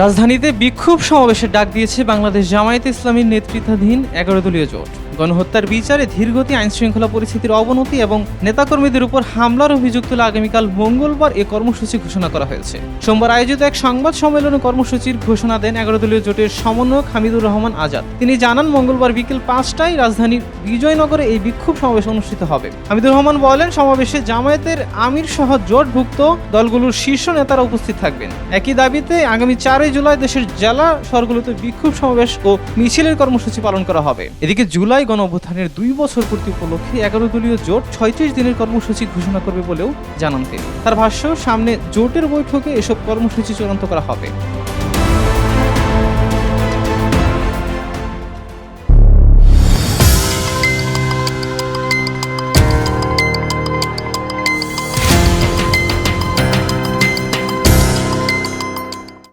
রাজধানীতে বিক্ষোভ সমাবেশের ডাক দিয়েছে বাংলাদেশ জামায়াতে ইসলামীর নেতৃত্বাধীন ১১ দলীয় জোট। গণহত্যার বিচারে ধীরগতি, আইনশৃঙ্খলা পরিস্থিতির অবনতি এবং নেতাকর্মীদের উপর হামলার অভিযোগ তুলে আগামীকাল মঙ্গলবার এ কর্মসূচি ঘোষণা করা হয়েছে। সোমবার আয়োজিত এক সংবাদ সম্মেলনে কর্মসূচির ঘোষণা দেন ১১ দলীয় জোটের সমন্বয়ক হামিদুর রহমান আজাদ। তিনি জানান, মঙ্গলবার বিকেল ৫টায় রাজধানীর বিজয়নগরে এই বিক্ষোভ সমাবেশ অনুষ্ঠিত হবে। হামিদুর রহমান বলেন, সমাবেশে জামায়াতের আমির সহ জোটভুক্ত দলগুলোর শীর্ষ নেতারা উপস্থিত থাকবেন। একই দাবিতে আগামী ৪ জুলাই দেশের জেলা শহরগুলোতে বিক্ষোভ সমাবেশ ও মিছিলের কর্মসূচি পালন করা হবে। এদিকে জুলাই গণঅভ্যুত্থানের ২ বছর পূর্তি উপলক্ষে ১১ দলীয় জোট ৩৬ দিনের কর্মসূচি ঘোষণা করবে বলেও জানান তিনি। তার ভাষ্য, সামনে জোটের বৈঠকে এসব কর্মসূচি চূড়ান্ত করা হবে।